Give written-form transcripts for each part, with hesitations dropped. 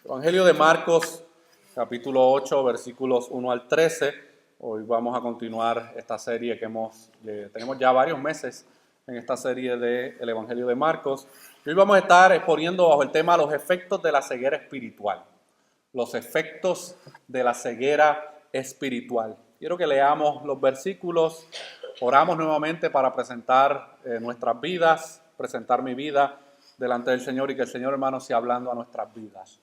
Evangelio de Marcos, capítulo 8, versículos 1 al 13. Hoy vamos a continuar esta serie que tenemos ya varios meses en esta serie del Evangelio de Marcos. Y hoy vamos a estar exponiendo bajo el tema los efectos de la ceguera espiritual. Los efectos de la ceguera espiritual. Quiero que leamos los versículos, oramos nuevamente para presentar nuestras vidas, presentar mi vida delante del Señor y que el Señor, hermano, sea hablando a nuestras vidas.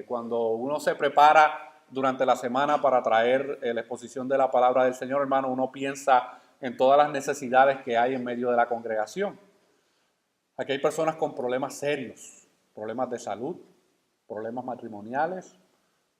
Cuando uno se prepara durante la semana para traer la exposición de la palabra del Señor, hermano, uno piensa en todas las necesidades que hay en medio de la congregación. Aquí hay personas con problemas serios, problemas de salud, problemas matrimoniales,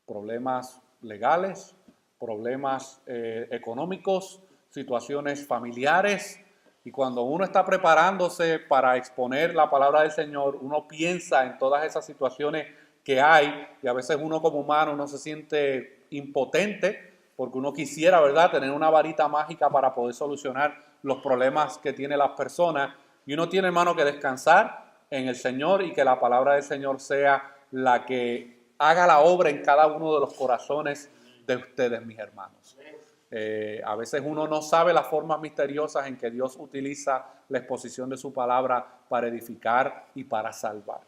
problemas legales, problemas económicos, situaciones familiares. Y cuando uno está preparándose para exponer la palabra del Señor, uno piensa en todas esas situaciones que hay, y a veces uno como humano no se siente impotente porque uno quisiera, ¿verdad?, tener una varita mágica para poder solucionar los problemas que tienen las personas, y uno tiene, hermano, que descansar en el Señor y que la palabra del Señor sea la que haga la obra en cada uno de los corazones de ustedes, mis hermanos. A veces uno no sabe las formas misteriosas en que Dios utiliza la exposición de su palabra para edificar y para salvar.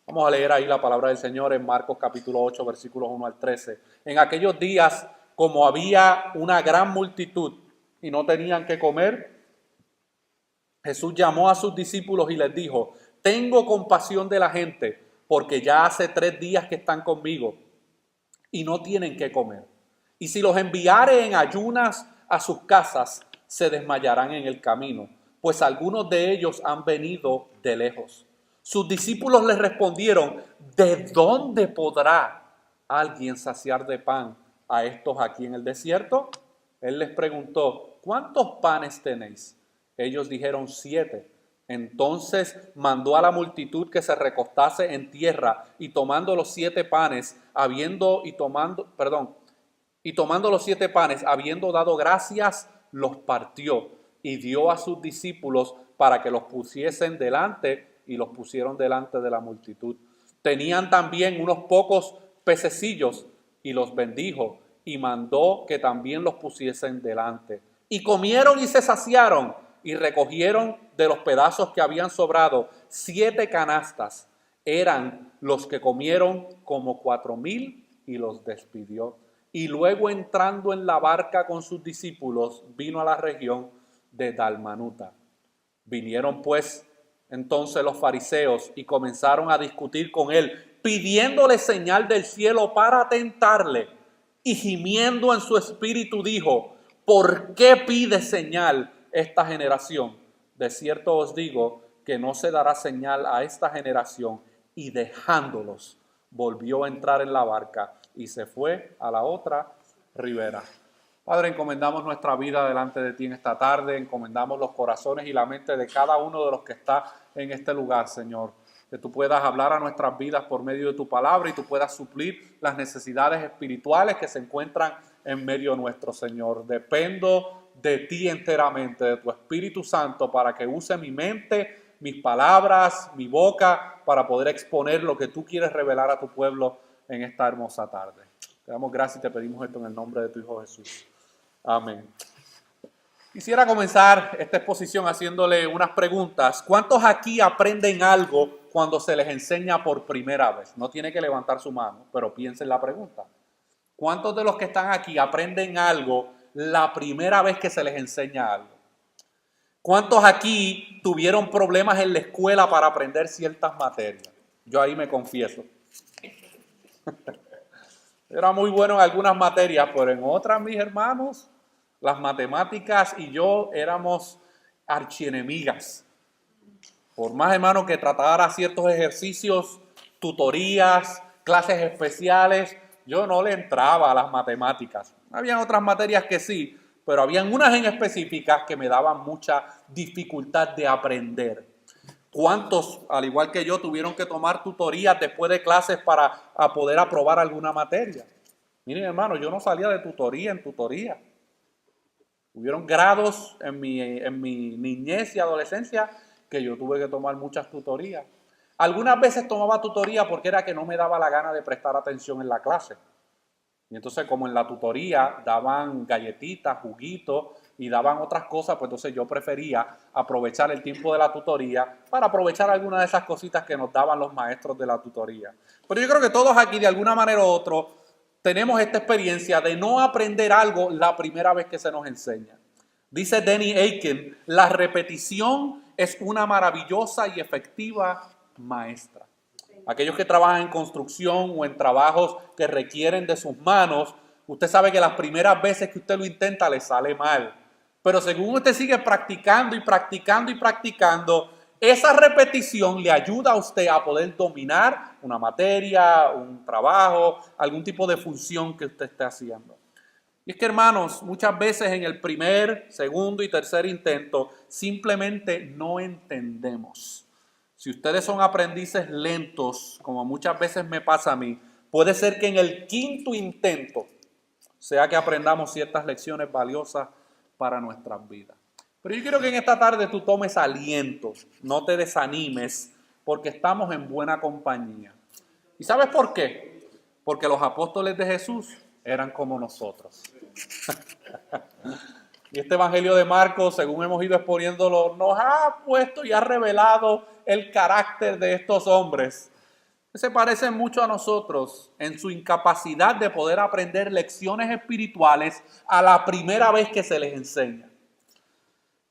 Vamos a leer ahí la palabra del Señor en Marcos capítulo 8, versículos 1 al 13. En aquellos días, como había una gran multitud y no tenían que comer, Jesús llamó a sus discípulos y les dijo: tengo compasión de la gente, porque ya hace 3 días que están conmigo y no tienen que comer. Y si los enviare en ayunas a sus casas, se desmayarán en el camino, pues algunos de ellos han venido de lejos. Sus discípulos les respondieron: ¿de dónde podrá alguien saciar de pan a estos aquí en el desierto? Él les preguntó: ¿cuántos panes tenéis? Ellos dijeron: 7. Entonces mandó a la multitud que se recostase en tierra, y tomando los 7 panes, habiendo los 7 panes, habiendo dado gracias, los partió y dio a sus discípulos para que los pusiesen delante, y los pusieron delante de la multitud. Tenían también unos pocos pececillos y los bendijo y mandó que también los pusiesen delante. Y comieron y se saciaron y recogieron de los pedazos que habían sobrado 7 canastas. Eran los que comieron como 4,000 y los despidió. Y luego, entrando en la barca con sus discípulos, vino a la región de Dalmanuta. Vinieron pues entonces los fariseos y comenzaron a discutir con él, pidiéndole señal del cielo para tentarle. Y gimiendo en su espíritu dijo: ¿por qué pide señal esta generación? De cierto os digo que no se dará señal a esta generación. Y dejándolos, volvió a entrar en la barca y se fue a la otra ribera. Padre, encomendamos nuestra vida delante de ti en esta tarde, encomendamos los corazones y la mente de cada uno de los que está en este lugar, Señor. Que tú puedas hablar a nuestras vidas por medio de tu palabra y tú puedas suplir las necesidades espirituales que se encuentran en medio nuestro, Señor. Dependo de ti enteramente, de tu Espíritu Santo, para que use mi mente, mis palabras, mi boca, para poder exponer lo que tú quieres revelar a tu pueblo en esta hermosa tarde. Te damos gracias y te pedimos esto en el nombre de tu Hijo Jesús. Amén. Quisiera comenzar esta exposición haciéndole unas preguntas. ¿Cuántos aquí aprenden algo cuando se les enseña por primera vez? No tiene que levantar su mano, pero piensen la pregunta. ¿Cuántos de los que están aquí aprenden algo la primera vez que se les enseña algo? ¿Cuántos aquí tuvieron problemas en la escuela para aprender ciertas materias? Yo ahí me confieso. Era muy bueno en algunas materias, pero en otras, mis hermanos, las matemáticas y yo éramos archienemigas. Por más, hermano, que tratara ciertos ejercicios, tutorías, clases especiales, yo no le entraba a las matemáticas. Habían otras materias que sí, pero habían unas en específicas que me daban mucha dificultad de aprender. ¿Cuántos, al igual que yo, tuvieron que tomar tutorías después de clases para poder aprobar alguna materia? Miren, hermano, yo no salía de tutoría en tutoría. Hubieron grados en mi niñez y adolescencia que yo tuve que tomar muchas tutorías. Algunas veces tomaba tutoría porque era que no me daba la gana de prestar atención en la clase. Y entonces como en la tutoría daban galletitas, juguitos y daban otras cosas, pues entonces yo prefería aprovechar el tiempo de la tutoría para aprovechar algunas de esas cositas que nos daban los maestros de la tutoría. Pero yo creo que todos aquí de alguna manera u otra tenemos esta experiencia de no aprender algo la primera vez que se nos enseña. Dice Danny Akin, la repetición es una maravillosa y efectiva maestra. Aquellos que trabajan en construcción o en trabajos que requieren de sus manos, usted sabe que las primeras veces que usted lo intenta le sale mal. Pero según usted sigue practicando y practicando y practicando, esa repetición le ayuda a usted a poder dominar una materia, un trabajo, algún tipo de función que usted esté haciendo. Y es que, hermanos, muchas veces en el primer, segundo y tercer intento simplemente no entendemos. Si ustedes son aprendices lentos, como muchas veces me pasa a mí, puede ser que en el quinto intento sea que aprendamos ciertas lecciones valiosas para nuestras vidas. Pero yo quiero que en esta tarde tú tomes aliento, no te desanimes, porque estamos en buena compañía. ¿Y sabes por qué? Porque los apóstoles de Jesús eran como nosotros. Y este Evangelio de Marcos, según hemos ido exponiéndolo, nos ha puesto y ha revelado el carácter de estos hombres. Se parecen mucho a nosotros en su incapacidad de poder aprender lecciones espirituales a la primera vez que se les enseña.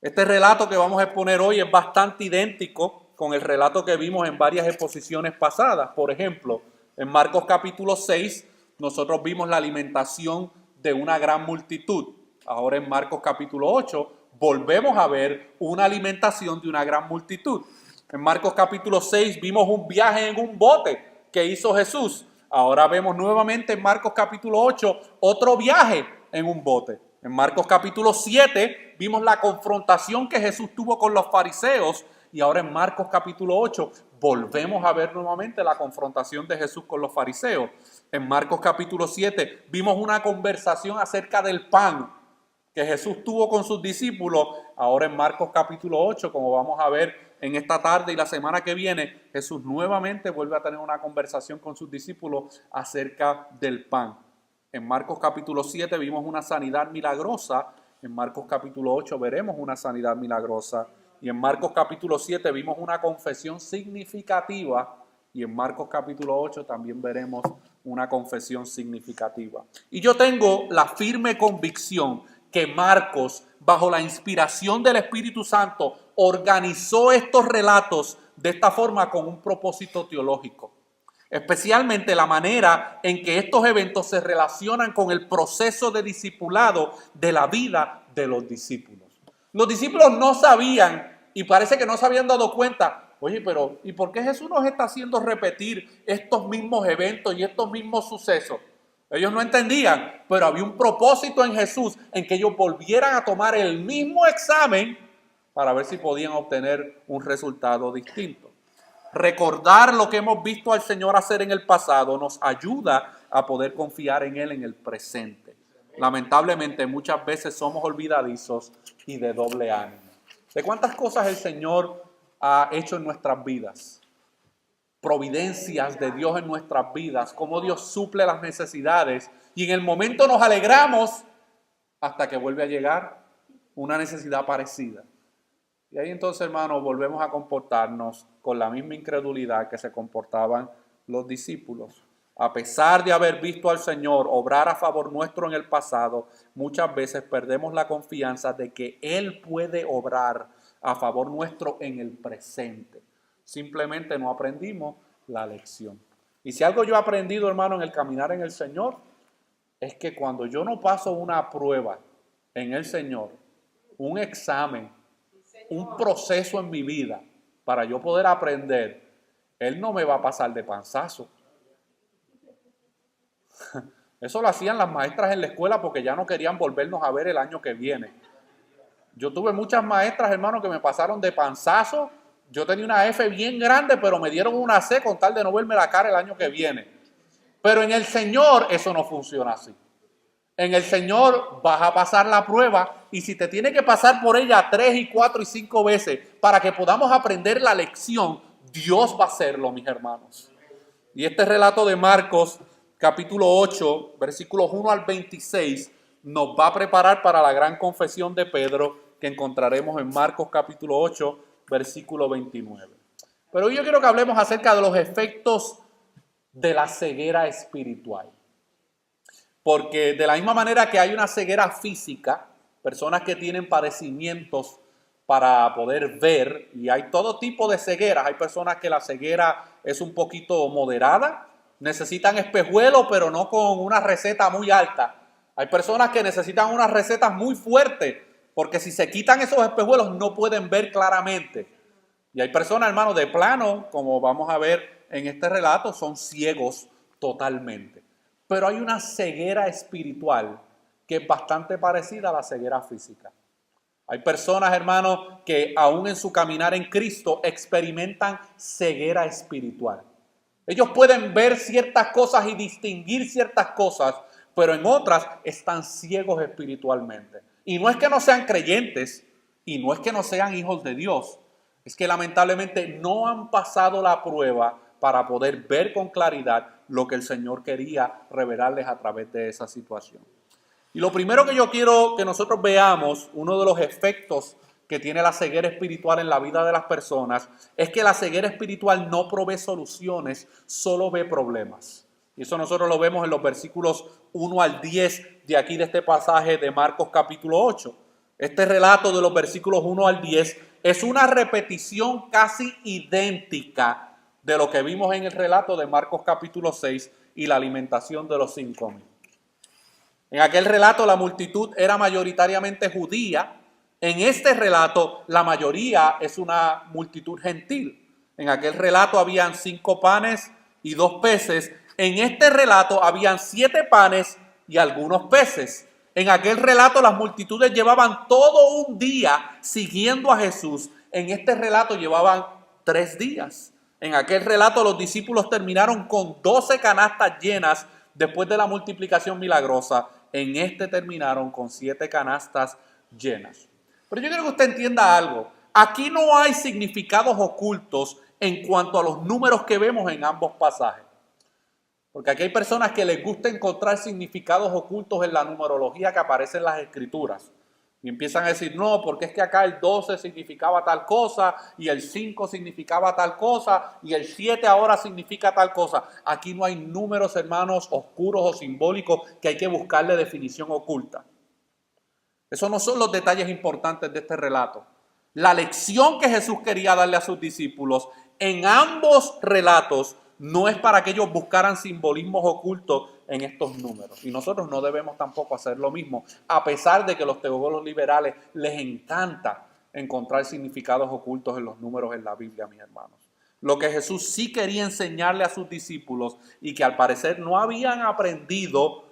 Este relato que vamos a exponer hoy es bastante idéntico con el relato que vimos en varias exposiciones pasadas. Por ejemplo, en Marcos capítulo 6, nosotros vimos la alimentación de una gran multitud. Ahora en Marcos capítulo 8 volvemos a ver una alimentación de una gran multitud. En Marcos capítulo 6 vimos un viaje en un bote que hizo Jesús. Ahora vemos nuevamente en Marcos capítulo 8 otro viaje en un bote. En Marcos capítulo 7 vimos la confrontación que Jesús tuvo con los fariseos. Y ahora en Marcos capítulo 8 volvemos a ver nuevamente la confrontación de Jesús con los fariseos. En Marcos capítulo 7 vimos una conversación acerca del pan que Jesús tuvo con sus discípulos. Ahora en Marcos capítulo 8, como vamos a ver en esta tarde y la semana que viene, Jesús nuevamente vuelve a tener una conversación con sus discípulos acerca del pan. En Marcos capítulo 7 vimos una sanidad milagrosa. En Marcos capítulo 8 veremos una sanidad milagrosa. Y en Marcos capítulo 7 vimos una confesión significativa. Y en Marcos capítulo 8 también veremos una confesión significativa. Y yo tengo la firme convicción que Marcos, bajo la inspiración del Espíritu Santo, organizó estos relatos de esta forma con un propósito teológico. Especialmente la manera en que estos eventos se relacionan con el proceso de discipulado de la vida de los discípulos. Los discípulos no sabían, y parece que no se habían dado cuenta, oye, pero ¿y por qué Jesús nos está haciendo repetir estos mismos eventos y estos mismos sucesos? Ellos no entendían, pero había un propósito en Jesús en que ellos volvieran a tomar el mismo examen para ver si podían obtener un resultado distinto. Recordar lo que hemos visto al Señor hacer en el pasado nos ayuda a poder confiar en Él en el presente. Lamentablemente muchas veces somos olvidadizos y de doble ánimo. ¿De cuántas cosas el Señor ha hecho en nuestras vidas? Providencias de Dios en nuestras vidas, cómo Dios suple las necesidades y en el momento nos alegramos hasta que vuelve a llegar una necesidad parecida. Y ahí entonces, hermanos, volvemos a comportarnos con la misma incredulidad que se comportaban los discípulos. A pesar de haber visto al Señor obrar a favor nuestro en el pasado, muchas veces perdemos la confianza de que Él puede obrar a favor nuestro en el presente. Simplemente no aprendimos la lección. Y si algo yo he aprendido, hermano, en el caminar en el Señor, es que cuando yo no paso una prueba en el Señor, un examen, un proceso en mi vida para yo poder aprender, Él no me va a pasar de panzazo. Eso lo hacían las maestras en la escuela porque ya no querían volvernos a ver el año que viene. Yo tuve muchas maestras, hermano, que me pasaron de panzazo. Yo tenía una F bien grande, pero me dieron una C con tal de no verme la cara el año que viene. Pero en el Señor eso no funciona así. En el Señor vas a pasar la prueba y si te tiene que pasar por ella 3 y 4 y 5 veces para que podamos aprender la lección, Dios va a hacerlo, mis hermanos. Y este relato de Marcos, capítulo 8, versículos 1 al 26, nos va a preparar para la gran confesión de Pedro que encontraremos en Marcos capítulo 8, versículo 29. Pero hoy yo quiero que hablemos acerca de los efectos de la ceguera espiritual. Porque de la misma manera que hay una ceguera física, personas que tienen padecimientos para poder ver, y hay todo tipo de cegueras. Hay personas que la ceguera es un poquito moderada, necesitan espejuelos, pero no con una receta muy alta. Hay personas que necesitan unas recetas muy fuertes, porque si se quitan esos espejuelos no pueden ver claramente. Y hay personas, hermanos, de plano, como vamos a ver en este relato, son ciegos totalmente. Pero hay una ceguera espiritual que es bastante parecida a la ceguera física. Hay personas, hermanos, que aún en su caminar en Cristo experimentan ceguera espiritual. Ellos pueden ver ciertas cosas y distinguir ciertas cosas, pero en otras están ciegos espiritualmente. Y no es que no sean creyentes, y no es que no sean hijos de Dios, es que lamentablemente no han pasado la prueba para poder ver con claridad lo que el Señor quería revelarles a través de esa situación. Y lo primero que yo quiero que nosotros veamos, uno de los efectos que tiene la ceguera espiritual en la vida de las personas, es que la ceguera espiritual no provee soluciones, solo ve problemas. Y eso nosotros lo vemos en los versículos 1 al 10 de aquí de este pasaje de Marcos capítulo 8. Este relato de los versículos 1 al 10 es una repetición casi idéntica de lo que vimos en el relato de Marcos capítulo 6 y la alimentación de los 5,000. En aquel relato la multitud era mayoritariamente judía. En este relato la mayoría es una multitud gentil. En aquel relato habían 5 panes y 2 peces. En este relato habían 7 panes y algunos peces. En aquel relato las multitudes llevaban todo un día siguiendo a Jesús. En este relato llevaban 3 días. En aquel relato los discípulos terminaron con 12 canastas llenas después de la multiplicación milagrosa. En este terminaron con 7 canastas llenas. Pero yo quiero que usted entienda algo. Aquí no hay significados ocultos en cuanto a los números que vemos en ambos pasajes. Porque aquí hay personas que les gusta encontrar significados ocultos en la numerología que aparece en las Escrituras. Y empiezan a decir, no, porque es que acá el 12 significaba tal cosa, y el 5 significaba tal cosa, y el 7 ahora significa tal cosa. Aquí no hay números, hermanos, oscuros o simbólicos que hay que buscarle definición oculta. Esos no son los detalles importantes de este relato. La lección que Jesús quería darle a sus discípulos en ambos relatos no es para que ellos buscaran simbolismos ocultos en estos números. Y nosotros no debemos tampoco hacer lo mismo, a pesar de que los teólogos liberales les encanta encontrar significados ocultos en los números en la Biblia, mis hermanos. Lo que Jesús sí quería enseñarle a sus discípulos y que al parecer no habían aprendido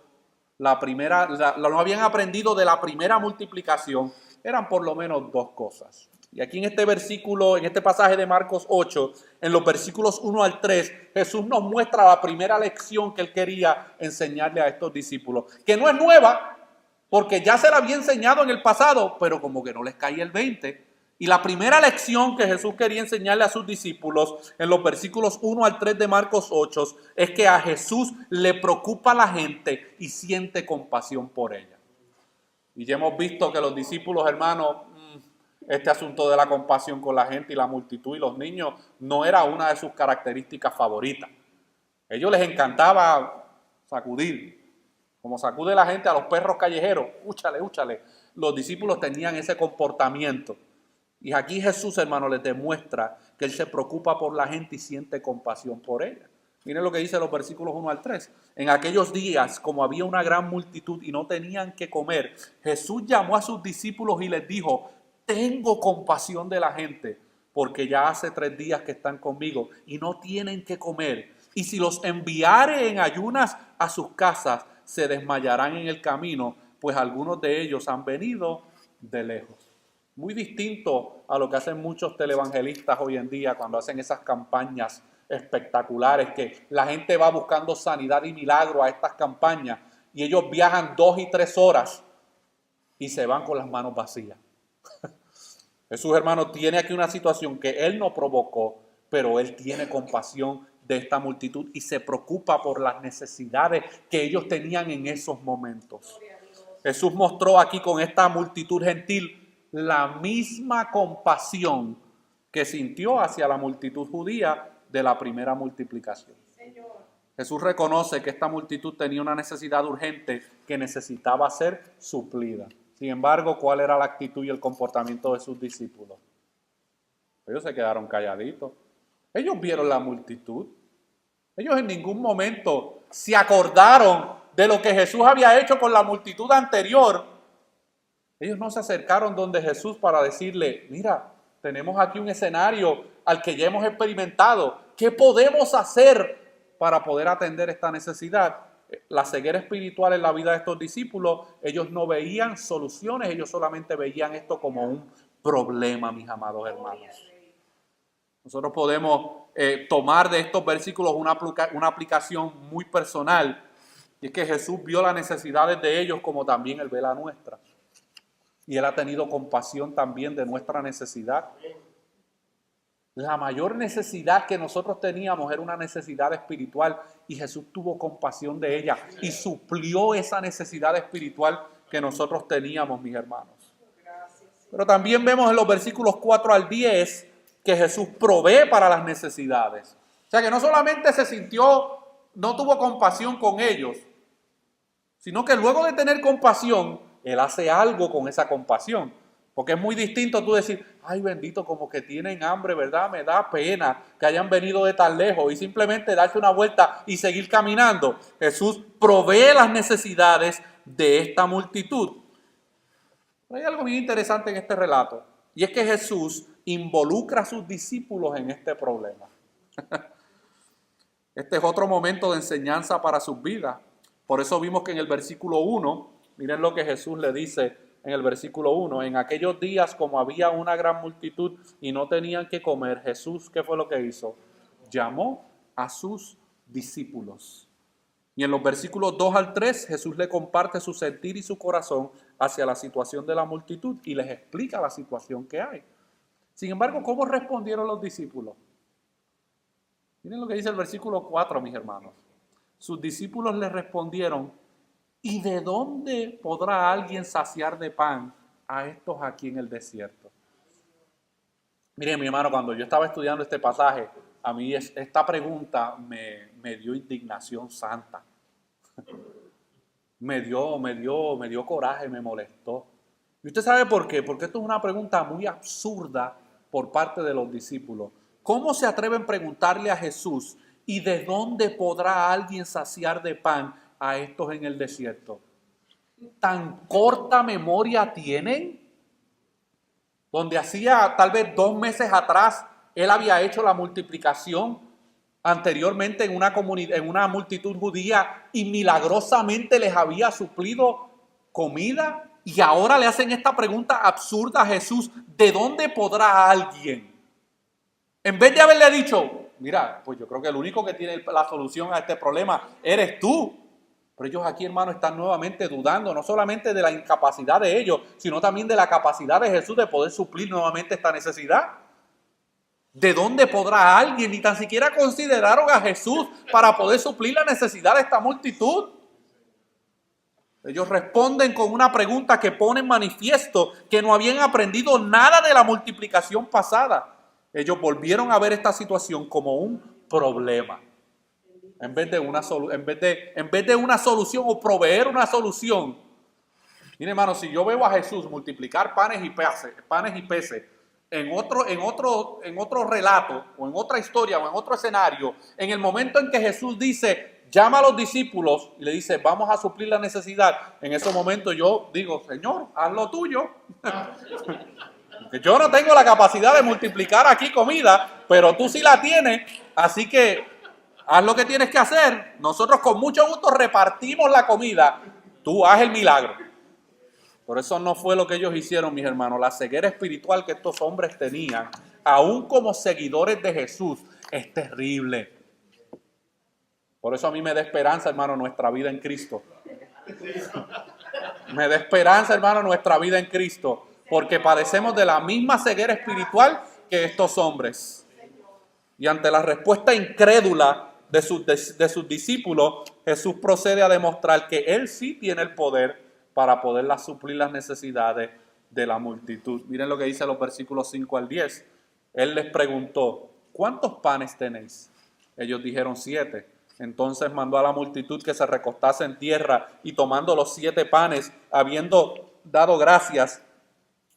no habían aprendido de la primera multiplicación, eran por lo menos 2 cosas. Y aquí en este versículo, en este pasaje de Marcos 8, en los versículos 1 al 3, Jesús nos muestra la primera lección que él quería enseñarle a estos discípulos, que no es nueva, porque ya se la había enseñado en el pasado, pero como que no les caía el 20. Y la primera lección que Jesús quería enseñarle a sus discípulos en los versículos 1 al 3 de Marcos 8 es que a Jesús le preocupa la gente y siente compasión por ella. Y ya hemos visto que los discípulos, hermanos, este asunto de la compasión con la gente y la multitud y los niños no era una de sus características favoritas. A ellos les encantaba sacudir, como sacude la gente a los perros callejeros, úchale, úchale. Los discípulos tenían ese comportamiento. Y aquí Jesús, hermano, les demuestra que Él se preocupa por la gente y siente compasión por ella. Miren lo que dice los versículos 1 al 3. En aquellos días, como había una gran multitud y no tenían que comer, Jesús llamó a sus discípulos y les dijo, tengo compasión de la gente, porque ya hace 3 días que están conmigo y no tienen que comer. Y si los enviare en ayunas a sus casas, se desmayarán en el camino, pues algunos de ellos han venido de lejos. Muy distinto a lo que hacen muchos televangelistas hoy en día cuando hacen esas campañas espectaculares, que la gente va buscando sanidad y milagro a estas campañas y ellos viajan 2 y 3 horas y se van con las manos vacías. Jesús, hermano, tiene aquí una situación que Él no provocó, pero Él tiene compasión de esta multitud y se preocupa por las necesidades que ellos tenían en esos momentos. Jesús mostró aquí con esta multitud gentil la misma compasión que sintió hacia la multitud judía de la primera multiplicación. Jesús reconoce que esta multitud tenía una necesidad urgente que necesitaba ser suplida. Sin embargo, ¿cuál era la actitud y el comportamiento de sus discípulos? Ellos se quedaron calladitos. Ellos vieron la multitud. Ellos en ningún momento se acordaron de lo que Jesús había hecho con la multitud anterior. Ellos no se acercaron donde Jesús para decirle, mira, tenemos aquí un escenario al que ya hemos experimentado. ¿Qué podemos hacer para poder atender esta necesidad? La ceguera espiritual en la vida de estos discípulos, ellos no veían soluciones, ellos solamente veían esto como un problema, mis amados hermanos. Nosotros podemos tomar de estos versículos una aplicación muy personal, y es que Jesús vio las necesidades de ellos como también Él ve la nuestra. Y Él ha tenido compasión también de nuestra necesidad. La mayor necesidad que nosotros teníamos era una necesidad espiritual y Jesús tuvo compasión de ella y suplió esa necesidad espiritual que nosotros teníamos, mis hermanos. Pero también vemos en los versículos 4 al 10 que Jesús provee para las necesidades. O sea que no solamente no tuvo compasión con ellos, sino que luego de tener compasión, Él hace algo con esa compasión. Porque es muy distinto tú decir, ay bendito, como que tienen hambre, ¿verdad? Me da pena que hayan venido de tan lejos y simplemente darse una vuelta y seguir caminando. Jesús provee las necesidades de esta multitud. Pero hay algo bien interesante en este relato, y es que Jesús involucra a sus discípulos en este problema. Este es otro momento de enseñanza para sus vidas. Por eso vimos que en el versículo 1, miren lo que Jesús le dice en el versículo 1. En aquellos días, como había una gran multitud y no tenían que comer, Jesús, ¿qué fue lo que hizo? Llamó a sus discípulos. Y en los versículos 2 al 3, Jesús le comparte su sentir y su corazón hacia la situación de la multitud y les explica la situación que hay. Sin embargo, ¿cómo respondieron los discípulos? Miren lo que dice el versículo 4, mis hermanos. Sus discípulos le respondieron, ¿y de dónde podrá alguien saciar de pan a estos aquí en el desierto? Miren, mi hermano, cuando yo estaba estudiando este pasaje, a mí esta pregunta me dio indignación santa. Me dio coraje, me molestó. ¿Y usted sabe por qué? Porque esto es una pregunta muy absurda por parte de los discípulos. ¿Cómo se atreven a preguntarle a Jesús, ¿y de dónde podrá alguien saciar de pan a estos en el desierto? ¿Tan corta memoria tienen? Donde hacía tal vez 2 meses atrás Él había hecho la multiplicación anteriormente en una multitud judía y milagrosamente les había suplido comida, y ahora le hacen esta pregunta absurda a Jesús, ¿de dónde podrá alguien? En vez de haberle dicho, mira, pues yo creo que el único que tiene la solución a este problema eres tú. Pero ellos aquí, hermano, están nuevamente dudando, no solamente de la incapacidad de ellos, sino también de la capacidad de Jesús de poder suplir nuevamente esta necesidad. ¿De dónde podrá alguien? Ni tan siquiera consideraron a Jesús para poder suplir la necesidad de esta multitud. Ellos responden con una pregunta que pone en manifiesto que no habían aprendido nada de la multiplicación pasada. Ellos volvieron a ver esta situación como un problema. En vez de una solución o proveer una solución. Mire, hermano, si yo veo a Jesús multiplicar panes y peces en otro relato o en otra historia o en otro escenario, en el momento en que Jesús dice, llama a los discípulos y le dice, vamos a suplir la necesidad, en ese momento yo digo, Señor, haz lo tuyo. Yo no tengo la capacidad de multiplicar aquí comida, pero tú sí la tienes, así que haz lo que tienes que hacer. Nosotros con mucho gusto repartimos la comida, tú haz el milagro. Por eso no fue lo que ellos hicieron, mis hermanos. La ceguera espiritual que estos hombres tenían, aún como seguidores de Jesús, es terrible. Por eso a mí me da esperanza, hermano, nuestra vida en Cristo. Me da esperanza, hermano, nuestra vida en Cristo, porque padecemos de la misma ceguera espiritual que estos hombres. Y ante la respuesta incrédula de sus discípulos, Jesús procede a demostrar que Él sí tiene el poder para poder suplir las necesidades de la multitud. Miren lo que dice los versículos 5 al 10. Él les preguntó, ¿cuántos panes tenéis? Ellos dijeron 7. Entonces mandó a la multitud que se recostase en tierra y tomando los 7 panes, habiendo dado gracias,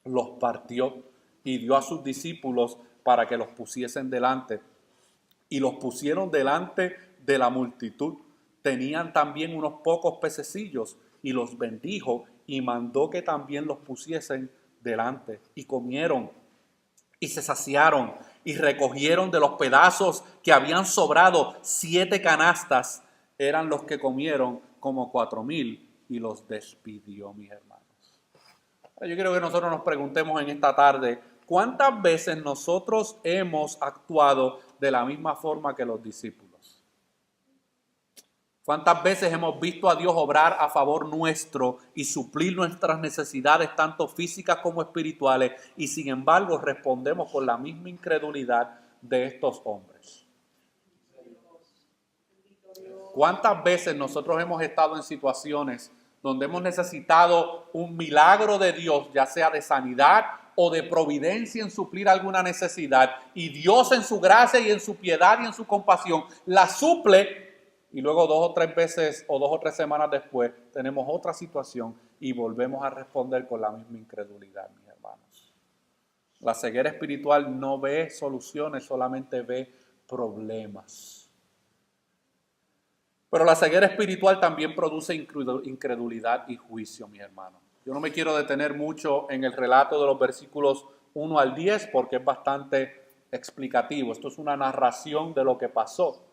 los partió y dio a sus discípulos para que los pusiesen delante. Y los pusieron delante de la multitud. Tenían también unos pocos pececillos y los bendijo y mandó que también los pusiesen delante. Y comieron y se saciaron y recogieron de los pedazos que habían sobrado 7 canastas. Eran los que comieron como 4,000 y los despidió, mis hermanos. Yo quiero que nosotros nos preguntemos en esta tarde, ¿cuántas veces nosotros hemos actuado de la misma forma que los discípulos? ¿Cuántas veces hemos visto a Dios obrar a favor nuestro y suplir nuestras necesidades, tanto físicas como espirituales, y sin embargo respondemos con la misma incredulidad de estos hombres? ¿Cuántas veces nosotros hemos estado en situaciones donde hemos necesitado un milagro de Dios, ya sea de sanidad o de providencia en suplir alguna necesidad, y Dios en su gracia y en su piedad y en su compasión la suple, y luego 2 o 3 veces o 2 o 3 semanas después tenemos otra situación y volvemos a responder con la misma incredulidad, mis hermanos? La ceguera espiritual no ve soluciones, solamente ve problemas. Pero la ceguera espiritual también produce incredulidad y juicio, mis hermanos. Yo no me quiero detener mucho en el relato de los versículos 1 al 10 porque es bastante explicativo. Esto es una narración de lo que pasó.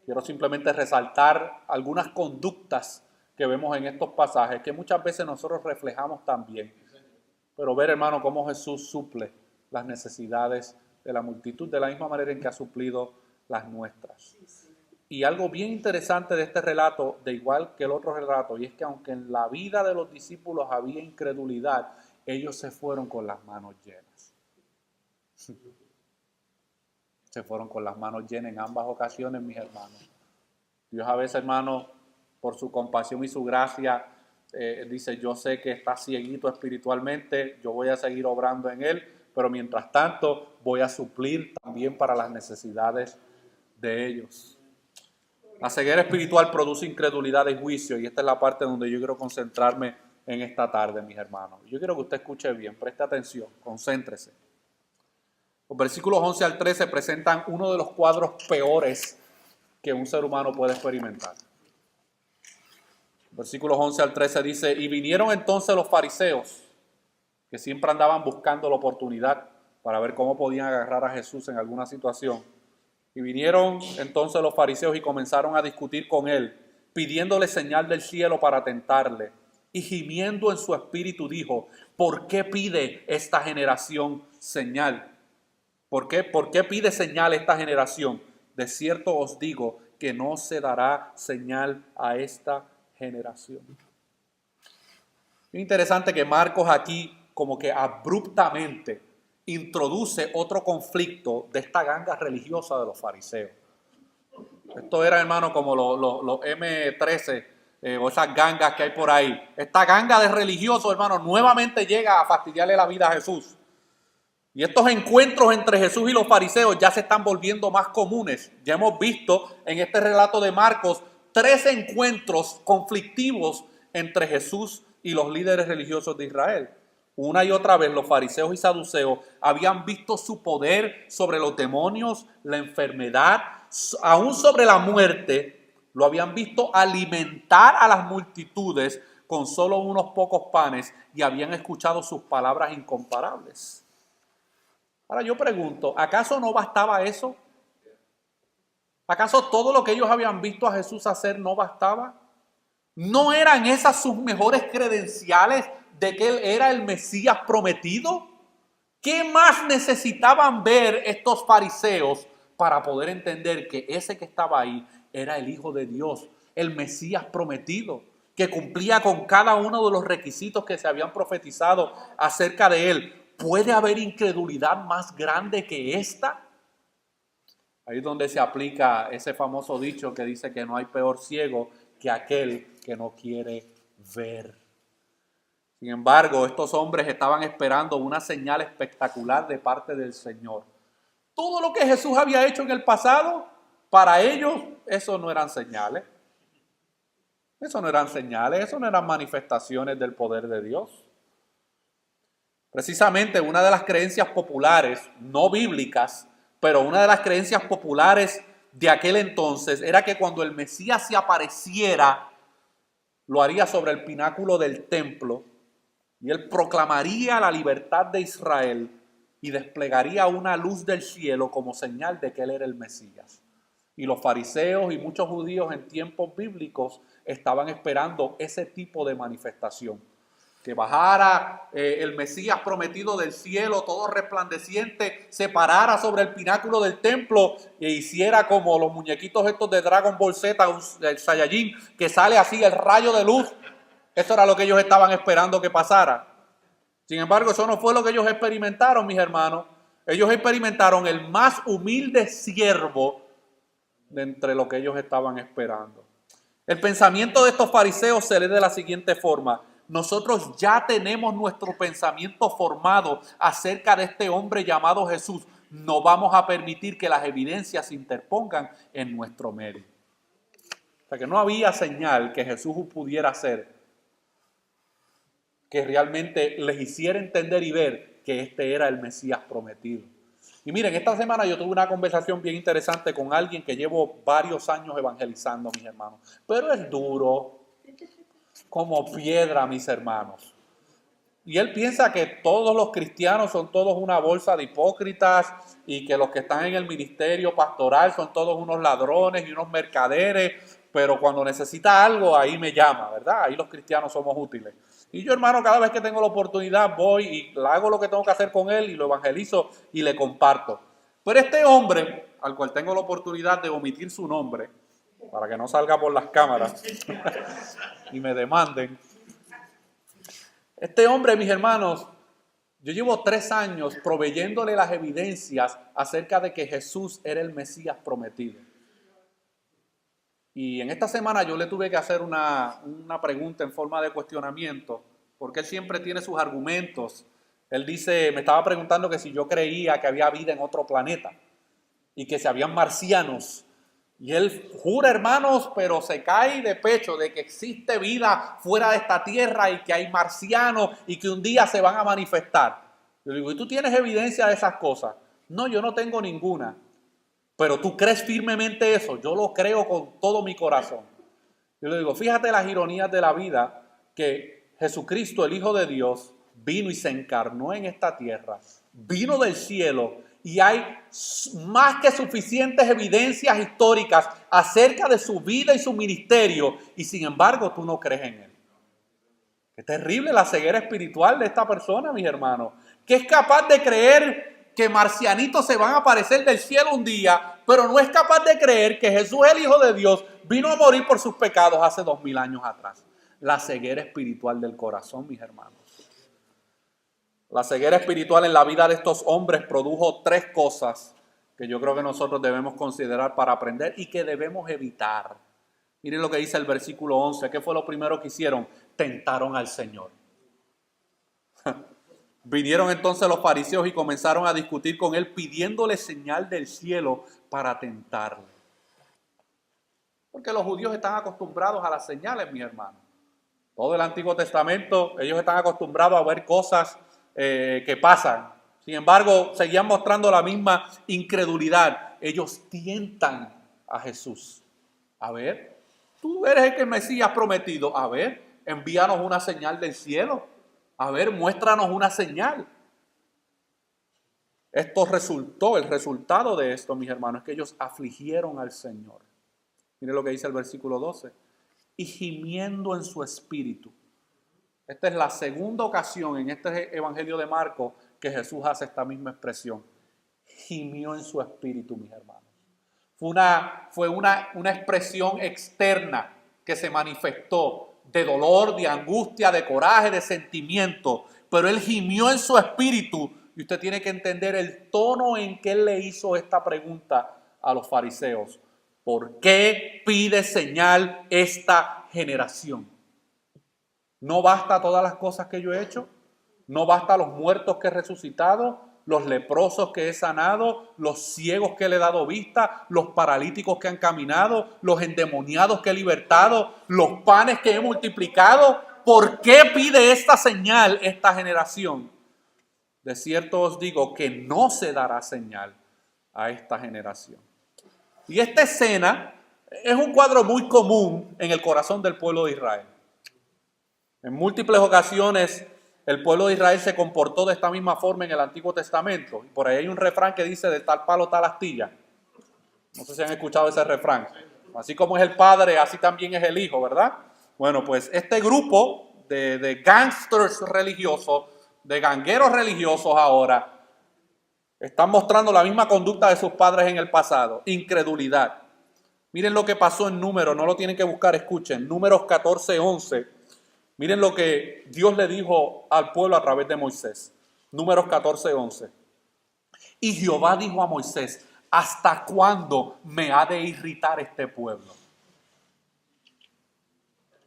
Quiero simplemente resaltar algunas conductas que vemos en estos pasajes que muchas veces nosotros reflejamos también. Pero ver, hermano, cómo Jesús suple las necesidades de la multitud de la misma manera en que ha suplido las nuestras. Y algo bien interesante de este relato, de igual que el otro relato, y es que aunque en la vida de los discípulos había incredulidad, ellos se fueron con las manos llenas. Se fueron con las manos llenas en ambas ocasiones, mis hermanos. Dios a veces, hermano, por su compasión y su gracia, dice, yo sé que está cieguito espiritualmente, yo voy a seguir obrando en él, pero mientras tanto voy a suplir también para las necesidades de ellos. La ceguera espiritual produce incredulidad y juicio, y esta es la parte donde yo quiero concentrarme en esta tarde, mis hermanos. Yo quiero que usted escuche bien, preste atención, concéntrese. Los versículos 11 al 13 presentan uno de los cuadros peores que un ser humano puede experimentar. Versículos 11 al 13 dice, y vinieron entonces los fariseos, que siempre andaban buscando la oportunidad para ver cómo podían agarrar a Jesús en alguna situación. Y vinieron entonces los fariseos y comenzaron a discutir con él, pidiéndole señal del cielo para tentarle. Y gimiendo en su espíritu dijo, ¿por qué pide esta generación señal? ¿Por qué pide señal esta generación? De cierto os digo que no se dará señal a esta generación. Es interesante que Marcos aquí como que abruptamente introduce otro conflicto de esta ganga religiosa de los fariseos. Esto era, hermano, como los M13 o esas gangas que hay por ahí. Esta ganga de religiosos, hermano, nuevamente llega a fastidiarle la vida a Jesús. Y estos encuentros entre Jesús y los fariseos ya se están volviendo más comunes. Ya hemos visto en este relato de Marcos 3 encuentros conflictivos entre Jesús y los líderes religiosos de Israel. Una y otra vez los fariseos y saduceos habían visto su poder sobre los demonios, la enfermedad, aún sobre la muerte. Lo habían visto alimentar a las multitudes con solo unos pocos panes y habían escuchado sus palabras incomparables. Ahora yo pregunto, ¿acaso no bastaba eso? ¿Acaso todo lo que ellos habían visto a Jesús hacer no bastaba? ¿No eran esas sus mejores credenciales de que Él era el Mesías prometido? ¿Qué más necesitaban ver estos fariseos para poder entender que ese que estaba ahí era el Hijo de Dios, el Mesías prometido, que cumplía con cada uno de los requisitos que se habían profetizado acerca de Él? ¿Puede haber incredulidad más grande que esta? Ahí es donde se aplica ese famoso dicho que dice que no hay peor ciego que aquel que no quiere ver. Sin embargo, estos hombres estaban esperando una señal espectacular de parte del Señor. Todo lo que Jesús había hecho en el pasado, para ellos, eso no eran señales. Eso no eran señales, eso no eran manifestaciones del poder de Dios. Precisamente una de las creencias populares, no bíblicas, pero una de las creencias populares de aquel entonces era que cuando el Mesías se apareciera, lo haría sobre el pináculo del templo y él proclamaría la libertad de Israel y desplegaría una luz del cielo como señal de que él era el Mesías. Y los fariseos y muchos judíos en tiempos bíblicos estaban esperando ese tipo de manifestación. Que bajara el Mesías prometido del cielo, todo resplandeciente, se parara sobre el pináculo del templo e hiciera como los muñequitos estos de Dragon Ball Z, el Saiyajin, que sale así el rayo de luz. Eso era lo que ellos estaban esperando que pasara. Sin embargo, eso no fue lo que ellos experimentaron, mis hermanos. Ellos experimentaron el más humilde siervo de entre lo que ellos estaban esperando. El pensamiento de estos fariseos se lee de la siguiente forma: nosotros ya tenemos nuestro pensamiento formado acerca de este hombre llamado Jesús. No vamos a permitir que las evidencias se interpongan en nuestro medio. O sea que no había señal que Jesús pudiera hacer que realmente les hiciera entender y ver que este era el Mesías prometido. Y miren, esta semana yo tuve una conversación bien interesante con alguien que llevo varios años evangelizando, mis hermanos. Pero es duro como piedra, mis hermanos. Y él piensa que todos los cristianos son todos una bolsa de hipócritas y que los que están en el ministerio pastoral son todos unos ladrones y unos mercaderes, pero cuando necesita algo ahí me llama, ¿verdad? Ahí los cristianos somos útiles. Y yo, hermano, cada vez que tengo la oportunidad voy y hago lo que tengo que hacer con él y lo evangelizo y le comparto. Pero este hombre, al cual tengo la oportunidad de omitir su nombre, para que no salga por las cámaras y me demanden. Este hombre, mis hermanos, yo llevo 3 años proveyéndole las evidencias acerca de que Jesús era el Mesías prometido. Y en esta semana yo le tuve que hacer una pregunta en forma de cuestionamiento, porque él siempre tiene sus argumentos. Él dice, me estaba preguntando que si yo creía que había vida en otro planeta y que si habían marcianos. Y él jura, hermanos, pero se cae de pecho de que existe vida fuera de esta tierra y que hay marcianos y que un día se van a manifestar. Yo le digo, ¿y tú tienes evidencia de esas cosas? No, yo no tengo ninguna. Pero tú crees firmemente eso. Yo lo creo con todo mi corazón. Yo le digo, fíjate las ironías de la vida, que Jesucristo, el Hijo de Dios, vino y se encarnó en esta tierra. Vino del cielo. Y hay más que suficientes evidencias históricas acerca de su vida y su ministerio. Y sin embargo, tú no crees en él. Qué terrible la ceguera espiritual de esta persona, mis hermanos. Que es capaz de creer que marcianitos se van a aparecer del cielo un día, pero no es capaz de creer que Jesús, el Hijo de Dios, vino a morir por sus pecados hace 2000 años atrás. La ceguera espiritual del corazón, mis hermanos. La ceguera espiritual en la vida de estos hombres produjo 3 cosas que yo creo que nosotros debemos considerar para aprender y que debemos evitar. Miren lo que dice el versículo 11. ¿Qué fue lo primero que hicieron? Tentaron al Señor. Vinieron entonces los fariseos y comenzaron a discutir con él, pidiéndole señal del cielo para tentarle. Porque los judíos están acostumbrados a las señales, mi hermano. Todo el Antiguo Testamento, ellos están acostumbrados a ver cosas que pasan. Sin embargo, seguían mostrando la misma incredulidad. Ellos tientan a Jesús. A ver, tú eres el Mesías prometido. A ver, envíanos una señal del cielo. A ver, muéstranos una señal. El resultado de esto, mis hermanos, es que ellos afligieron al Señor. Miren lo que dice el versículo 12. Y gimiendo en su espíritu. Esta es la segunda ocasión en este evangelio de Marcos que Jesús hace esta misma expresión. Gimió en su espíritu, mis hermanos. Fue una expresión externa que se manifestó de dolor, de angustia, de coraje, de sentimiento. Pero él gimió en su espíritu. Y usted tiene que entender el tono en que él le hizo esta pregunta a los fariseos: ¿por qué pide señal esta generación? ¿No basta todas las cosas que yo he hecho? ¿No basta los muertos que he resucitado, los leprosos que he sanado, los ciegos que le he dado vista, los paralíticos que han caminado, los endemoniados que he libertado, los panes que he multiplicado? ¿Por qué pide esta señal esta generación? De cierto os digo que no se dará señal a esta generación. Y esta escena es un cuadro muy común en el corazón del pueblo de Israel. En múltiples ocasiones el pueblo de Israel se comportó de esta misma forma en el Antiguo Testamento. Y por ahí hay un refrán que dice: de tal palo, tal astilla. No sé si han escuchado ese refrán. Así como es el padre, así también es el hijo, ¿verdad? Bueno, pues este grupo de gangsters religiosos, de gangueros religiosos ahora, están mostrando la misma conducta de sus padres en el pasado: incredulidad. Miren lo que pasó en Números, no lo tienen que buscar, escuchen. Números 14:11. Miren lo que Dios le dijo al pueblo a través de Moisés. Números 14:11. Y Jehová dijo a Moisés: ¿hasta cuándo me ha de irritar este pueblo?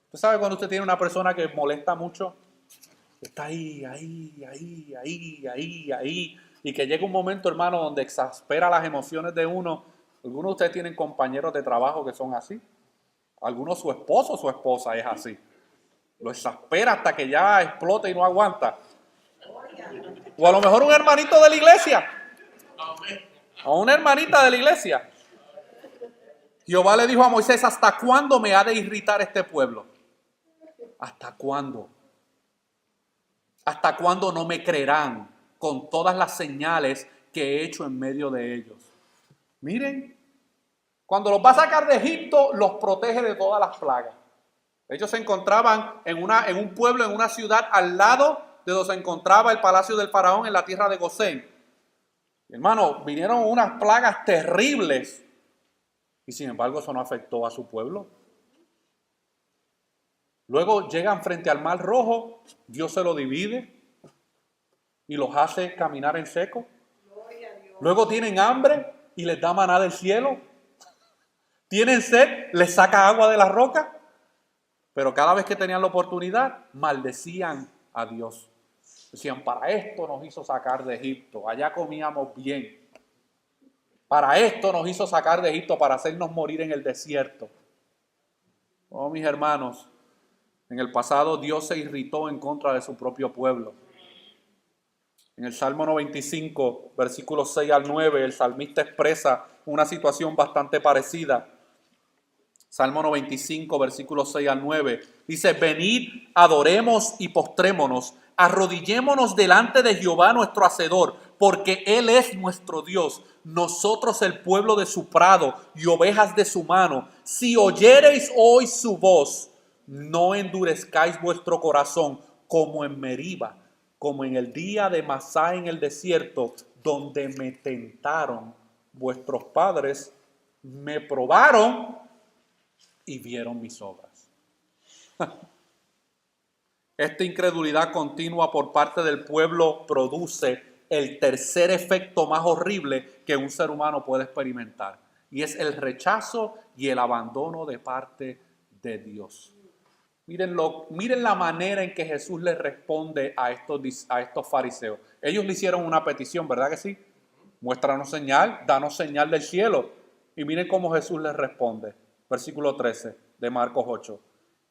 ¿Usted sabe cuando usted tiene una persona que molesta mucho? Está ahí, y que llega un momento, hermano, donde exaspera las emociones de uno. Algunos de ustedes tienen compañeros de trabajo que son así. Algunos su esposo o su esposa es así. Lo exaspera hasta que ya explota y no aguanta. O a lo mejor un hermanito de la iglesia. O una hermanita de la iglesia. Jehová le dijo a Moisés: ¿hasta cuándo me ha de irritar este pueblo? ¿Hasta cuándo? ¿Hasta cuándo no me creerán con todas las señales que he hecho en medio de ellos? Miren, cuando los va a sacar de Egipto, los protege de todas las plagas. Ellos se encontraban en un pueblo, en una ciudad al lado de donde se encontraba el palacio del faraón, en la tierra de Gosén. Hermano, vinieron unas plagas terribles y sin embargo eso no afectó a su pueblo. Luego llegan frente al Mar Rojo, Dios se lo divide y los hace caminar en seco. Luego tienen hambre y les da maná del cielo. Tienen sed, les saca agua de la roca. Pero cada vez que tenían la oportunidad, maldecían a Dios. Decían: para esto nos hizo sacar de Egipto, allá comíamos bien. Para esto nos hizo sacar de Egipto, para hacernos morir en el desierto. Oh, mis hermanos, en el pasado Dios se irritó en contra de su propio pueblo. En el Salmo 95, versículos 6 al 9, el salmista expresa una situación bastante parecida. Salmo 95, versículos 6 al 9, dice: venid, adoremos y postrémonos, arrodillémonos delante de Jehová nuestro Hacedor, porque Él es nuestro Dios, nosotros el pueblo de su prado y ovejas de su mano. Si oyereis hoy su voz, no endurezcáis vuestro corazón como en Meriba, como en el día de Masá en el desierto, donde me tentaron vuestros padres, me probaron y vieron mis obras. Esta incredulidad continua por parte del pueblo produce el tercer efecto más horrible que un ser humano puede experimentar, y es el rechazo y el abandono de parte de Dios. Miren la manera en que Jesús les responde a estos fariseos. Ellos le hicieron una petición, ¿verdad que sí? Muéstranos señal, danos señal del cielo. Y miren cómo Jesús les responde. Versículo 13 de Marcos 8.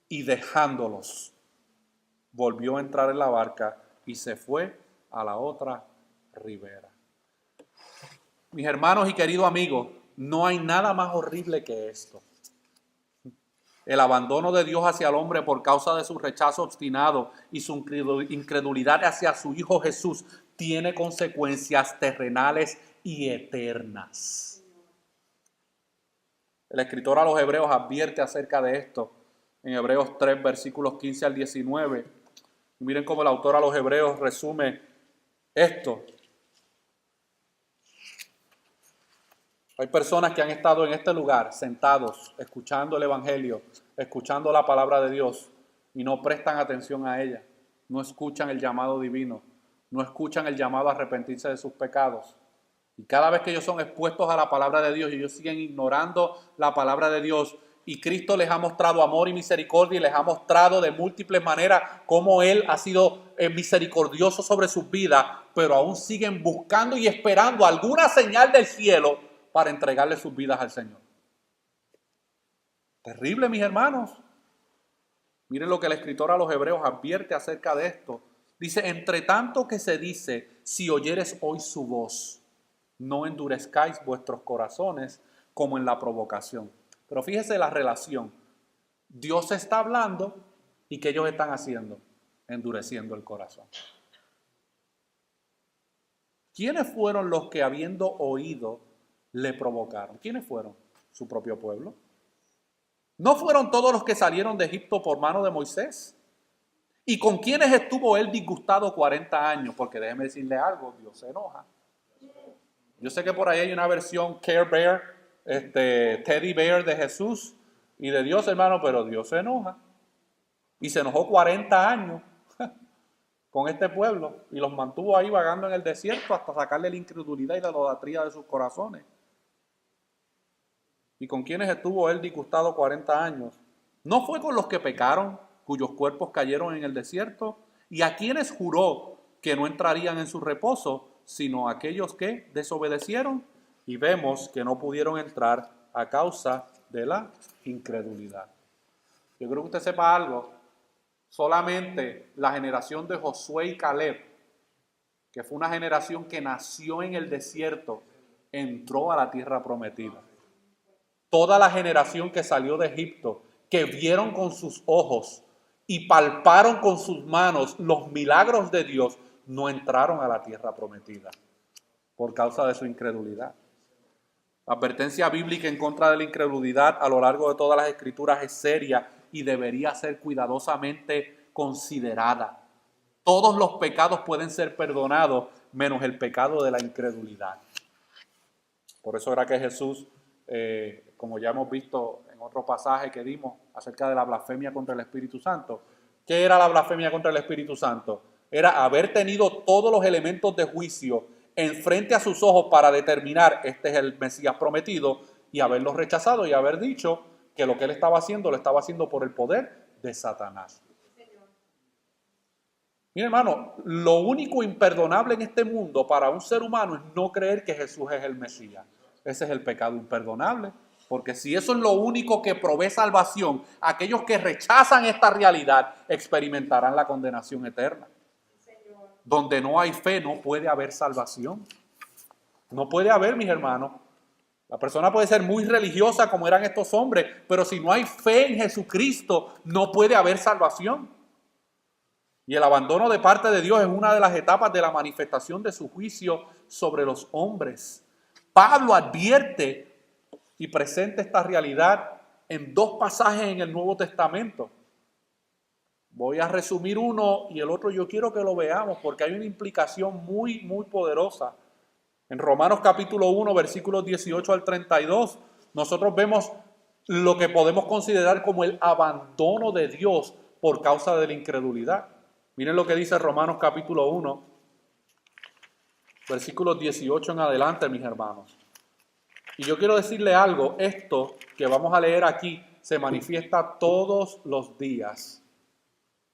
Y dejándolos, volvió a entrar en la barca y se fue a la otra ribera. Mis hermanos y queridos amigos, no hay nada más horrible que esto. El abandono de Dios hacia el hombre por causa de su rechazo obstinado y su incredulidad hacia su Hijo Jesús tiene consecuencias terrenales y eternas. El escritor a los Hebreos advierte acerca de esto en Hebreos 3, versículos 15 al 19. Miren cómo el autor a los Hebreos resume esto. Hay personas que han estado en este lugar sentados, escuchando el Evangelio, escuchando la palabra de Dios y no prestan atención a ella. No escuchan el llamado divino, no escuchan el llamado a arrepentirse de sus pecados. Y cada vez que ellos son expuestos a la palabra de Dios y ellos siguen ignorando la palabra de Dios, y Cristo les ha mostrado amor y misericordia y les ha mostrado de múltiples maneras cómo Él ha sido misericordioso sobre sus vidas, pero aún siguen buscando y esperando alguna señal del cielo para entregarle sus vidas al Señor. Terrible, mis hermanos. Miren lo que el escritor a los Hebreos advierte acerca de esto. Dice, entre tanto que se dice, si oyeres hoy su voz, no endurezcáis vuestros corazones como en la provocación. Pero fíjese la relación. Dios está hablando y ¿qué ellos están haciendo? Endureciendo el corazón. ¿Quiénes fueron los que habiendo oído le provocaron? ¿Quiénes fueron? Su propio pueblo. ¿No fueron todos los que salieron de Egipto por mano de Moisés? ¿Y con quiénes estuvo él disgustado 40 años? Porque déjeme decirle algo, Dios se enoja. Yo sé que por ahí hay una versión Care Bear, Teddy Bear de Jesús y de Dios, hermano, pero Dios se enoja. Y se enojó 40 años con este pueblo y los mantuvo ahí vagando en el desierto hasta sacarle la incredulidad y la idolatría de sus corazones. ¿Y con quienes estuvo él disgustado 40 años? ¿No fue con los que pecaron, cuyos cuerpos cayeron en el desierto? ¿Y a quienes juró que no entrarían en su reposo, sino a aquellos que desobedecieron? Y vemos que no pudieron entrar a causa de la incredulidad. Yo creo que usted sepa algo. Solamente la generación de Josué y Caleb, que fue una generación que nació en el desierto, entró a la tierra prometida. Toda la generación que salió de Egipto, que vieron con sus ojos y palparon con sus manos los milagros de Dios, no entraron a la tierra prometida por causa de su incredulidad. La advertencia bíblica en contra de la incredulidad a lo largo de todas las escrituras es seria y debería ser cuidadosamente considerada. Todos los pecados pueden ser perdonados, menos el pecado de la incredulidad. Por eso era que Jesús, como ya hemos visto en otro pasaje que dimos acerca de la blasfemia contra el Espíritu Santo. ¿Qué era la blasfemia contra el Espíritu Santo? Era haber tenido todos los elementos de juicio enfrente a sus ojos para determinar este es el Mesías prometido y haberlo rechazado y haber dicho que lo que él estaba haciendo lo estaba haciendo por el poder de Satanás. Mira, hermano, lo único imperdonable en este mundo para un ser humano es no creer que Jesús es el Mesías. Ese es el pecado imperdonable. Porque si eso es lo único que provee salvación, aquellos que rechazan esta realidad experimentarán la condenación eterna. Donde no hay fe no puede haber salvación. No puede haber, mis hermanos. La persona puede ser muy religiosa como eran estos hombres, pero si no hay fe en Jesucristo no puede haber salvación. Y el abandono de parte de Dios es una de las etapas de la manifestación de su juicio sobre los hombres. Pablo advierte y presenta esta realidad en dos pasajes en el Nuevo Testamento. Voy a resumir uno y el otro yo quiero que lo veamos porque hay una implicación muy, muy poderosa. En Romanos capítulo 1, versículos 18 al 32, nosotros vemos lo que podemos considerar como el abandono de Dios por causa de la incredulidad. Miren lo que dice Romanos capítulo 1, versículos 18 en adelante, mis hermanos. Y yo quiero decirle algo, esto que vamos a leer aquí se manifiesta todos los días.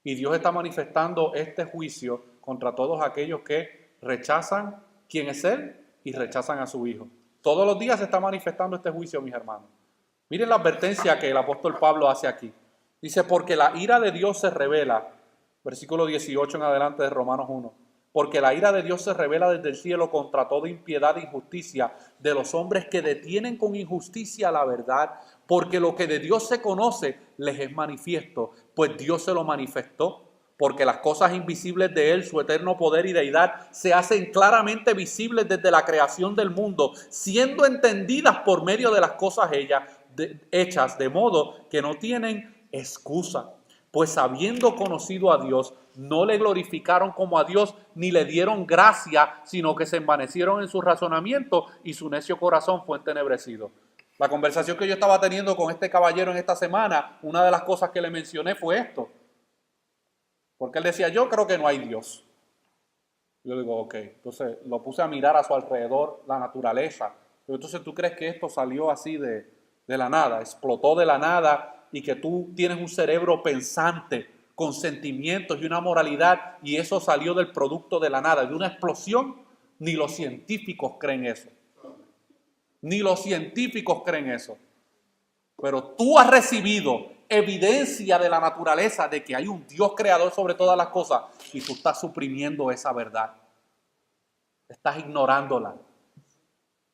Y Dios está manifestando este juicio contra todos aquellos que rechazan quién es Él y rechazan a su Hijo. Todos los días se está manifestando este juicio, mis hermanos. Miren la advertencia que el apóstol Pablo hace aquí. Dice, porque la ira de Dios se revela, versículo 18 en adelante de Romanos 1. Porque la ira de Dios se revela desde el cielo contra toda impiedad e injusticia de los hombres que detienen con injusticia la verdad, porque lo que de Dios se conoce les es manifiesto, pues Dios se lo manifestó, porque las cosas invisibles de Él, su eterno poder y deidad, se hacen claramente visibles desde la creación del mundo, siendo entendidas por medio de las cosas hechas, de modo que no tienen excusa. Pues habiendo conocido a Dios, no le glorificaron como a Dios, ni le dieron gracia, sino que se envanecieron en su razonamiento y su necio corazón fue entenebrecido. La conversación que yo estaba teniendo con este caballero en esta semana, una de las cosas que le mencioné fue esto. Porque él decía, yo creo que no hay Dios. Yo digo, ok, entonces lo puse a mirar a su alrededor, la naturaleza. Pero entonces tú crees que esto salió así de la nada, explotó de la nada y que tú tienes un cerebro pensante con sentimientos y una moralidad y eso salió del producto de la nada, de una explosión. Ni los científicos creen eso. Ni los científicos creen eso. Pero tú has recibido evidencia de la naturaleza de que hay un Dios creador sobre todas las cosas y tú estás suprimiendo esa verdad. Estás ignorándola.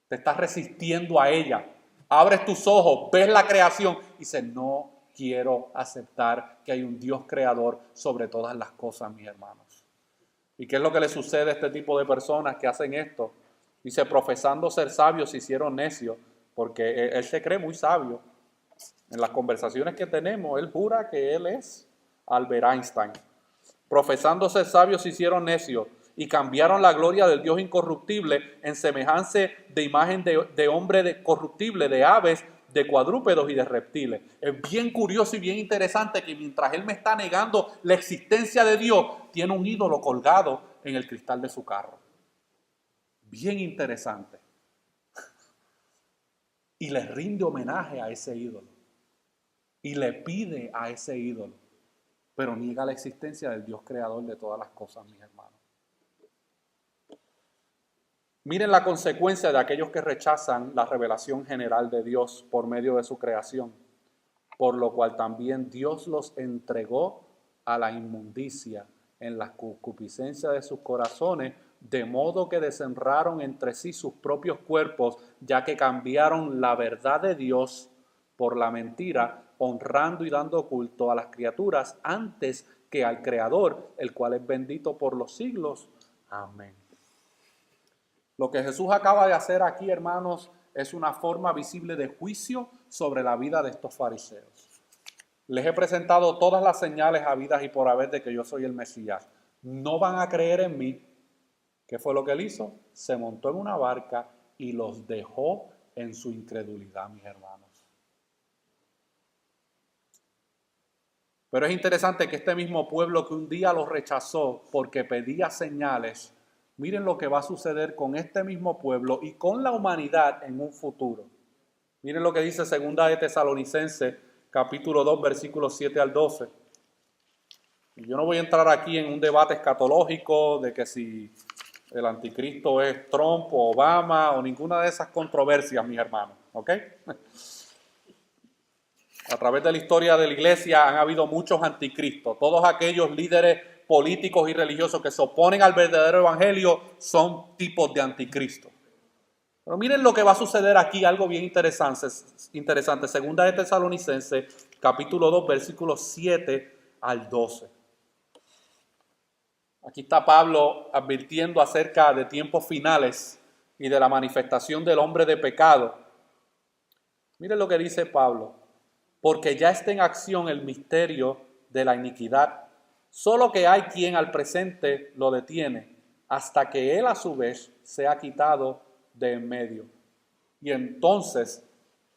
Te estás resistiendo a ella. Abres tus ojos, ves la creación y dices, no quiero aceptar que hay un Dios creador sobre todas las cosas, mis hermanos. ¿Y qué es lo que le sucede a este tipo de personas que hacen esto? Dice, profesando ser sabios se hicieron necios, porque él se cree muy sabio. En las conversaciones que tenemos, él jura que él es Albert Einstein. Profesando ser sabios se hicieron necios y cambiaron la gloria del Dios incorruptible en semejanza de imagen de hombre corruptible, de aves, de cuadrúpedos y de reptiles. Es bien curioso y bien interesante que mientras él me está negando la existencia de Dios, tiene un ídolo colgado en el cristal de su carro. Bien interesante. Y le rinde homenaje a ese ídolo. Y le pide a ese ídolo. Pero niega la existencia del Dios creador de todas las cosas, mis hermanos. Miren la consecuencia de aquellos que rechazan la revelación general de Dios por medio de su creación, por lo cual también Dios los entregó a la inmundicia en la concupiscencia de sus corazones, de modo que deshonraron entre sí sus propios cuerpos, ya que cambiaron la verdad de Dios por la mentira, honrando y dando culto a las criaturas antes que al Creador, el cual es bendito por los siglos. Amén. Lo que Jesús acaba de hacer aquí, hermanos, es una forma visible de juicio sobre la vida de estos fariseos. Les he presentado todas las señales habidas y por haber de que yo soy el Mesías. No van a creer en mí. ¿Qué fue lo que él hizo? Se montó en una barca y los dejó en su incredulidad, mis hermanos. Pero es interesante que este mismo pueblo que un día los rechazó porque pedía señales, miren lo que va a suceder con este mismo pueblo y con la humanidad en un futuro. Miren lo que dice 2 de Tesalonicenses, capítulo 2, versículos 7 al 12. Y yo no voy a entrar aquí en un debate escatológico de que si el anticristo es Trump o Obama o ninguna de esas controversias, mis hermanos, ¿ok? A través de la historia de la iglesia han habido muchos anticristos. Todos aquellos líderes políticos y religiosos que se oponen al verdadero evangelio son tipos de anticristo. Pero miren lo que va a suceder aquí, algo bien interesante. Segunda de Tesalonicenses, capítulo 2, versículos 7 al 12. Aquí está Pablo advirtiendo acerca de tiempos finales y de la manifestación del hombre de pecado. Miren lo que dice Pablo. Porque ya está en acción el misterio de la iniquidad, solo que hay quien al presente lo detiene, hasta que él a su vez sea quitado de en medio. Y entonces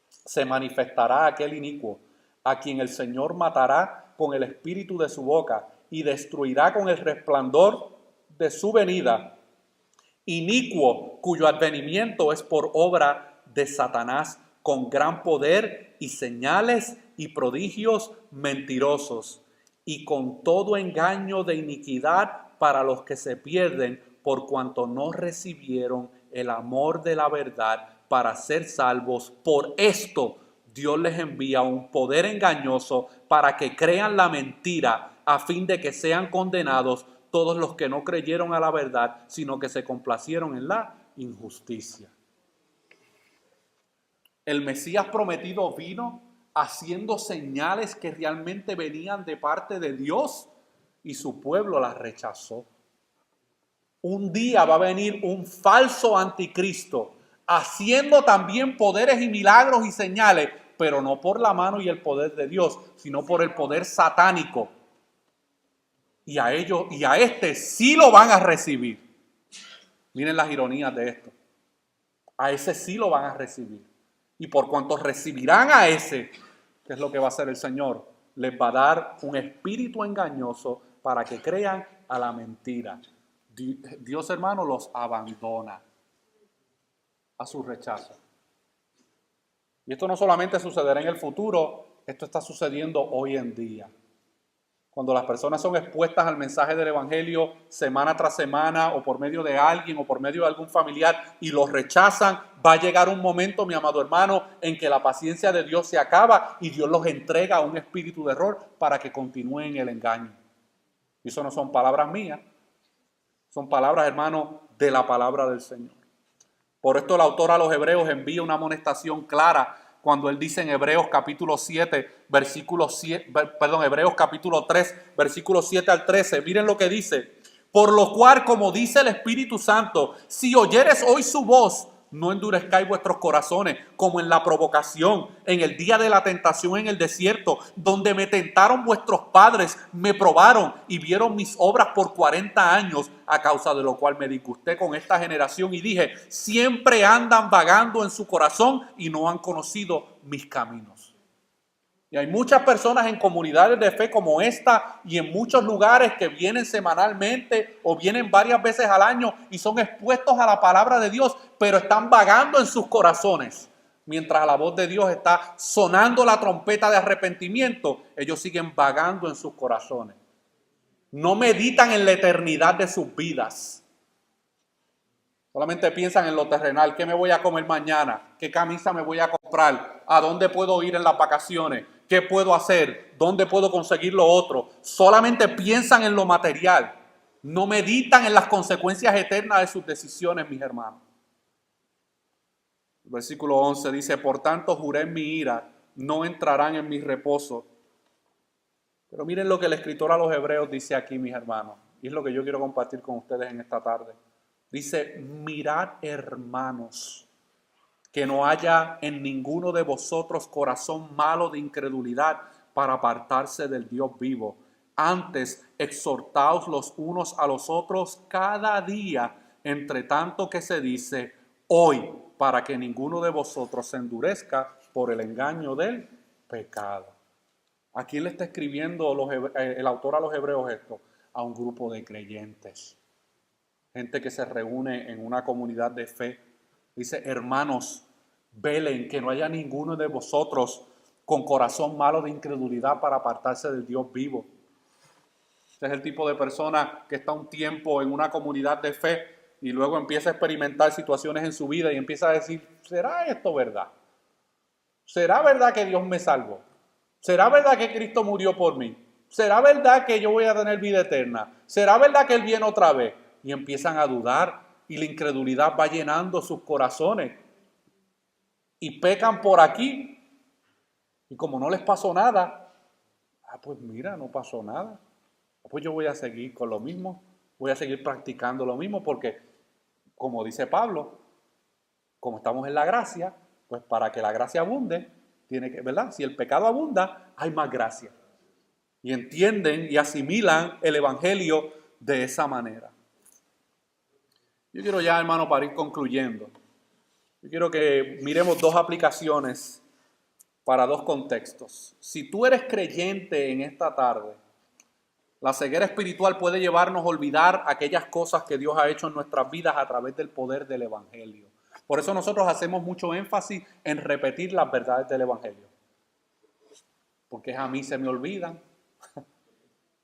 se manifestará aquel inicuo, a quien el Señor matará con el espíritu de su boca y destruirá con el resplandor de su venida. Inicuo, cuyo advenimiento es por obra de Satanás, con gran poder y señales y prodigios mentirosos, y con todo engaño de iniquidad para los que se pierden, por cuanto no recibieron el amor de la verdad para ser salvos. Por esto Dios les envía un poder engañoso para que crean la mentira, a fin de que sean condenados todos los que no creyeron a la verdad, sino que se complacieron en la injusticia. El Mesías prometido vino haciendo señales que realmente venían de parte de Dios y su pueblo las rechazó. Un día va a venir un falso anticristo haciendo también poderes y milagros y señales, pero no por la mano y el poder de Dios, sino por el poder satánico. Y a ellos y a este sí lo van a recibir. Miren las ironías de esto. A ese sí lo van a recibir. Y por cuanto recibirán a ese, ¿qué es lo que va a hacer el Señor? Les va a dar un espíritu engañoso para que crean a la mentira. Dios, hermano, los abandona a su rechazo. Y esto no solamente sucederá en el futuro, esto está sucediendo hoy en día. Cuando las personas son expuestas al mensaje del Evangelio semana tras semana, o por medio de alguien, o por medio de algún familiar, y los rechazan, va a llegar un momento, mi amado hermano, en que la paciencia de Dios se acaba y Dios los entrega a un espíritu de error para que continúen el engaño. Y eso no son palabras mías, son palabras, hermano, de la palabra del Señor. Por esto el autor a los Hebreos envía una amonestación clara cuando él dice en Hebreos capítulo 7, Hebreos capítulo 3, versículos 7 al 13. Miren lo que dice. Por lo cual, como dice el Espíritu Santo, si oyeres hoy su voz, no endurezcáis vuestros corazones, como en la provocación, en el día de la tentación en el desierto, donde me tentaron vuestros padres, me probaron y vieron mis obras por 40 años, a causa de lo cual me disgusté con esta generación y dije, siempre andan vagando en su corazón y no han conocido mis caminos. Y hay muchas personas en comunidades de fe como esta y en muchos lugares que vienen semanalmente o vienen varias veces al año y son expuestos a la palabra de Dios, pero están vagando en sus corazones. Mientras la voz de Dios está sonando la trompeta de arrepentimiento, ellos siguen vagando en sus corazones. No meditan en la eternidad de sus vidas. Solamente piensan en lo terrenal. ¿Qué me voy a comer mañana? ¿Qué camisa me voy a comprar? ¿A dónde puedo ir en las vacaciones? ¿Qué puedo hacer? ¿Dónde puedo conseguir lo otro? Solamente piensan en lo material. No meditan en las consecuencias eternas de sus decisiones, mis hermanos. El versículo 11 dice, por tanto juré en mi ira, no entrarán en mi reposo. Pero miren lo que el escritor a los Hebreos dice aquí, mis hermanos. Y es lo que yo quiero compartir con ustedes en esta tarde. Dice, mirad, hermanos, que no haya en ninguno de vosotros corazón malo de incredulidad para apartarse del Dios vivo. Antes, exhortaos los unos a los otros cada día, entre tanto que se dice hoy, para que ninguno de vosotros se endurezca por el engaño del pecado. ¿A quién le está escribiendo el autor a los Hebreos esto? A un grupo de creyentes. Gente que se reúne en una comunidad de fe. Dice, hermanos, velen que no haya ninguno de vosotros con corazón malo de incredulidad para apartarse del Dios vivo. Este es el tipo de persona que está un tiempo en una comunidad de fe y luego empieza a experimentar situaciones en su vida y empieza a decir, ¿será esto verdad? ¿Será verdad que Dios me salvó? ¿Será verdad que Cristo murió por mí? ¿Será verdad que yo voy a tener vida eterna? ¿Será verdad que Él viene otra vez? Y empiezan a dudar y la incredulidad va llenando sus corazones. Y pecan por aquí. Y como no les pasó nada, pues mira, no pasó nada. Pues yo voy a seguir con lo mismo. Voy a seguir practicando lo mismo porque, como dice Pablo, como estamos en la gracia, pues para que la gracia abunde, tiene que, ¿verdad? Si el pecado abunda, hay más gracia. Y entienden y asimilan el evangelio de esa manera. Yo quiero ya, hermano, para ir concluyendo, yo quiero que miremos dos aplicaciones para dos contextos. Si tú eres creyente en esta tarde, la ceguera espiritual puede llevarnos a olvidar aquellas cosas que Dios ha hecho en nuestras vidas a través del poder del evangelio. Por eso nosotros hacemos mucho énfasis en repetir las verdades del evangelio. Porque a mí se me olvidan.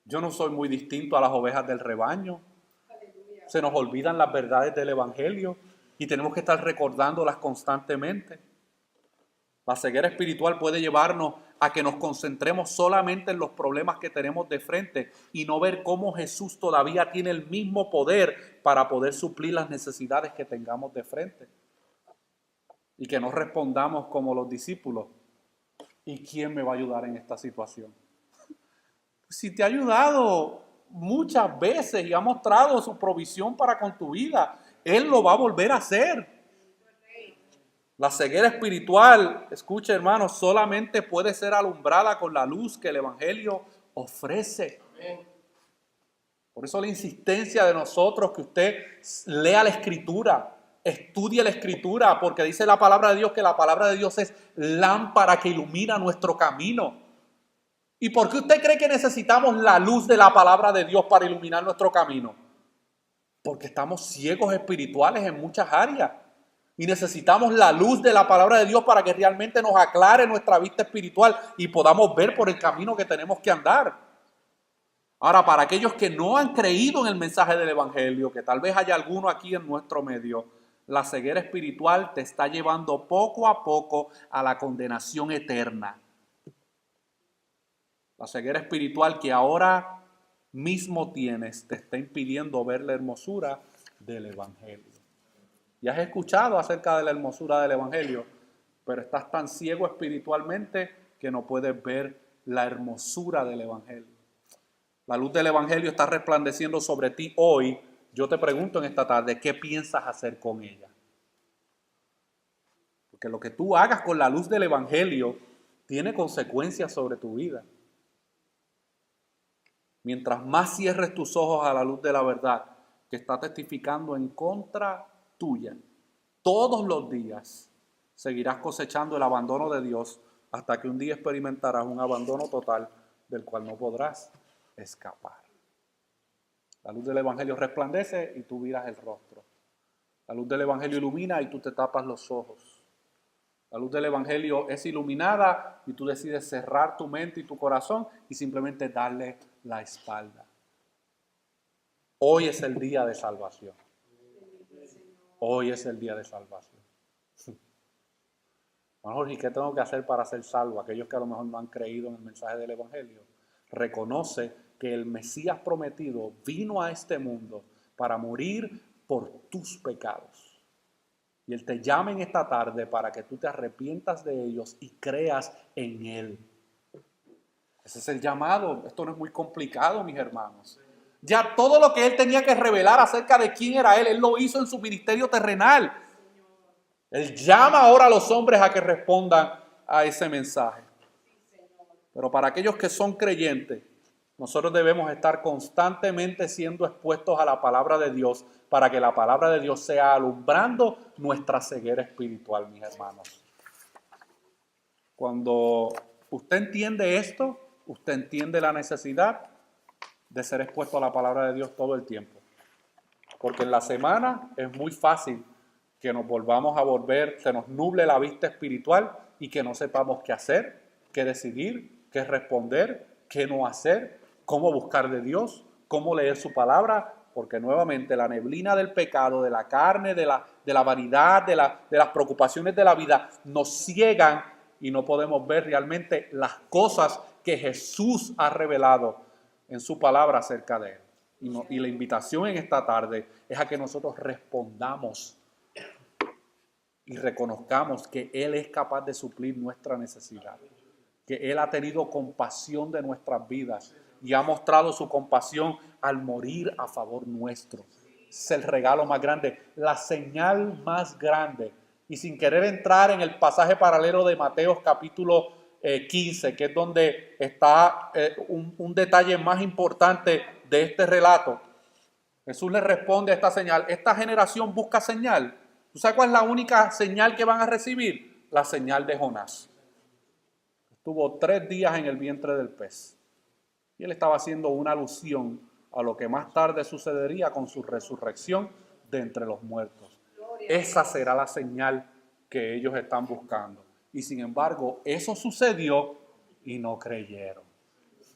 Yo no soy muy distinto a las ovejas del rebaño. Se nos olvidan las verdades del evangelio y tenemos que estar recordándolas constantemente. La ceguera espiritual puede llevarnos a que nos concentremos solamente en los problemas que tenemos de frente y no ver cómo Jesús todavía tiene el mismo poder para poder suplir las necesidades que tengamos de frente. Y que no respondamos como los discípulos. ¿Y quién me va a ayudar en esta situación? Si te ha ayudado muchas veces y ha mostrado su provisión para con tu vida, Él lo va a volver a hacer. La ceguera espiritual, escucha hermano, solamente puede ser alumbrada con la luz que el evangelio ofrece. Por eso la insistencia de nosotros que usted lea la escritura, estudie la escritura, porque dice la palabra de Dios que la palabra de Dios es lámpara que ilumina nuestro camino. ¿Y por qué usted cree que necesitamos la luz de la palabra de Dios para iluminar nuestro camino? Porque estamos ciegos espirituales en muchas áreas. Y necesitamos la luz de la palabra de Dios para que realmente nos aclare nuestra vista espiritual y podamos ver por el camino que tenemos que andar. Ahora, para aquellos que no han creído en el mensaje del Evangelio, que tal vez haya alguno aquí en nuestro medio, la ceguera espiritual te está llevando poco a poco a la condenación eterna. La ceguera espiritual que ahora mismo tienes te está impidiendo ver la hermosura del Evangelio. Y has escuchado acerca de la hermosura del Evangelio, pero estás tan ciego espiritualmente que no puedes ver la hermosura del Evangelio. La luz del Evangelio está resplandeciendo sobre ti hoy. Yo te pregunto en esta tarde, ¿qué piensas hacer con ella? Porque lo que tú hagas con la luz del Evangelio tiene consecuencias sobre tu vida. Mientras más cierres tus ojos a la luz de la verdad, que está testificando en contra tuya, todos los días seguirás cosechando el abandono de Dios hasta que un día experimentarás un abandono total del cual no podrás escapar. La luz del Evangelio resplandece y tú miras el rostro. La luz del Evangelio ilumina y tú te tapas los ojos. La luz del Evangelio es iluminada y tú decides cerrar tu mente y tu corazón y simplemente darle la espalda. Hoy es el día de salvación. Hoy es el día de salvación. Bueno, ¿y qué tengo que hacer para ser salvo? Aquellos que a lo mejor no han creído en el mensaje del Evangelio. Reconoce que el Mesías prometido vino a este mundo para morir por tus pecados. Y Él te llama en esta tarde para que tú te arrepientas de ellos y creas en Él. Ese es el llamado. Esto no es muy complicado, mis hermanos. Ya todo lo que Él tenía que revelar acerca de quién era Él lo hizo en su ministerio terrenal. Él llama ahora a los hombres a que respondan a ese mensaje. Pero para aquellos que son creyentes, nosotros debemos estar constantemente siendo expuestos a la palabra de Dios para que la palabra de Dios sea alumbrando nuestra ceguera espiritual, mis hermanos. Cuando usted entiende esto, usted entiende la necesidad de ser expuesto a la palabra de Dios todo el tiempo. Porque en la semana es muy fácil que nos volvamos a volver, se nos nuble la vista espiritual y que no sepamos qué hacer, qué decidir, qué responder, qué no hacer, cómo buscar de Dios, cómo leer su palabra, porque nuevamente la neblina del pecado, de la carne, de la vanidad, de las preocupaciones de la vida nos ciegan y no podemos ver realmente las cosas que Jesús ha revelado en su palabra acerca de Él. Y la invitación en esta tarde es a que nosotros respondamos y reconozcamos que Él es capaz de suplir nuestra necesidad, que Él ha tenido compasión de nuestras vidas y ha mostrado su compasión al morir a favor nuestro. Es el regalo más grande, la señal más grande. Y sin querer entrar en el pasaje paralelo de Mateo capítulo 15, que es donde está un detalle más importante de este relato, Jesús le responde a esta señal. Esta generación busca señal. ¿Tú sabes cuál es la única señal que van a recibir? La señal de Jonás. Estuvo 3 días en el vientre del pez. Y él estaba haciendo una alusión a lo que más tarde sucedería con su resurrección de entre los muertos. Esa será la señal que ellos están buscando. Y sin embargo, eso sucedió y no creyeron.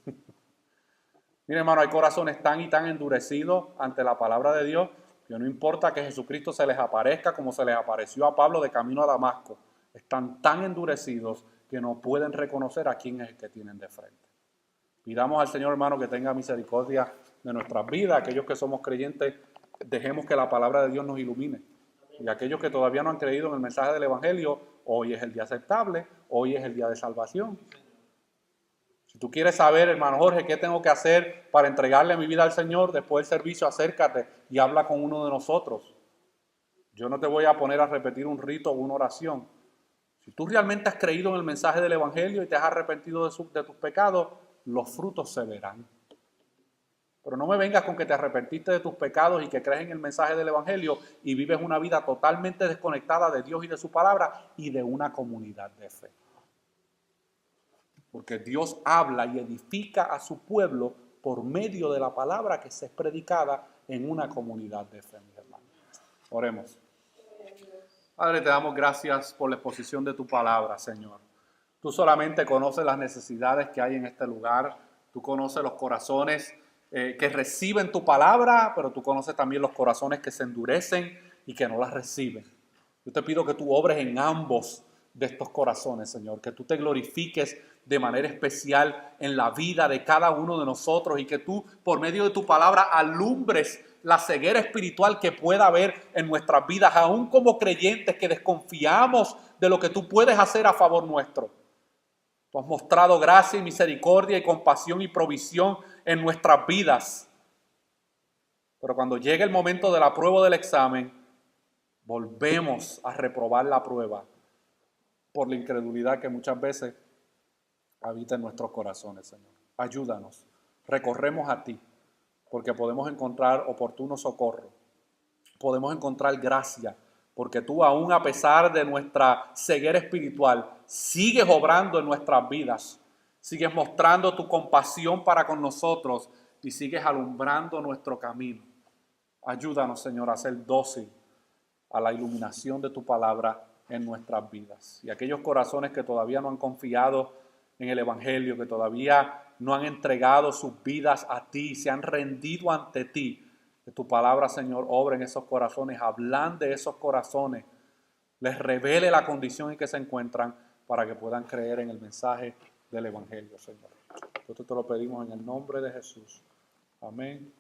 Miren, hermano, hay corazones tan y tan endurecidos ante la palabra de Dios que no importa que Jesucristo se les aparezca como se les apareció a Pablo de camino a Damasco. Están tan endurecidos que no pueden reconocer a quién es el que tienen de frente. Pidamos al Señor, hermano, que tenga misericordia de nuestras vidas. Aquellos que somos creyentes, dejemos que la palabra de Dios nos ilumine. Y aquellos que todavía no han creído en el mensaje del Evangelio, hoy es el día aceptable, hoy es el día de salvación. Si tú quieres saber, hermano Jorge, qué tengo que hacer para entregarle mi vida al Señor después del servicio, acércate y habla con uno de nosotros. Yo no te voy a poner a repetir un rito o una oración. Si tú realmente has creído en el mensaje del Evangelio y te has arrepentido de tus pecados, los frutos se verán. Pero no me vengas con que te arrepentiste de tus pecados y que crees en el mensaje del Evangelio y vives una vida totalmente desconectada de Dios y de su palabra y de una comunidad de fe. Porque Dios habla y edifica a su pueblo por medio de la palabra que se es predicada en una comunidad de fe, mis hermanos. Oremos. Padre, te damos gracias por la exposición de tu palabra, Señor. Tú solamente conoces las necesidades que hay en este lugar. Tú conoces los corazones que reciben tu palabra, pero tú conoces también los corazones que se endurecen y que no las reciben. Yo te pido que tú obres en ambos de estos corazones, Señor, que tú te glorifiques de manera especial en la vida de cada uno de nosotros y que tú, por medio de tu palabra, alumbres la ceguera espiritual que pueda haber en nuestras vidas, aún como creyentes que desconfiamos de lo que tú puedes hacer a favor nuestro. Tú has mostrado gracia y misericordia y compasión y provisión en nuestras vidas. Pero cuando llegue el momento de la prueba del examen, volvemos a reprobar la prueba por la incredulidad que muchas veces habita en nuestros corazones, Señor. Ayúdanos, recorremos a ti, porque podemos encontrar oportuno socorro, podemos encontrar gracia, porque tú aún a pesar de nuestra ceguera espiritual, sigues obrando en nuestras vidas, sigues mostrando tu compasión para con nosotros y sigues alumbrando nuestro camino. Ayúdanos, Señor, a ser dócil a la iluminación de tu palabra en nuestras vidas. Y aquellos corazones que todavía no han confiado en el Evangelio, que todavía no han entregado sus vidas a ti, se han rendido ante ti, que tu palabra, Señor, obra en esos corazones, ablande esos corazones, les revele la condición en que se encuentran para que puedan creer en el mensaje del Evangelio, Señor. Nosotros te lo pedimos en el nombre de Jesús. Amén.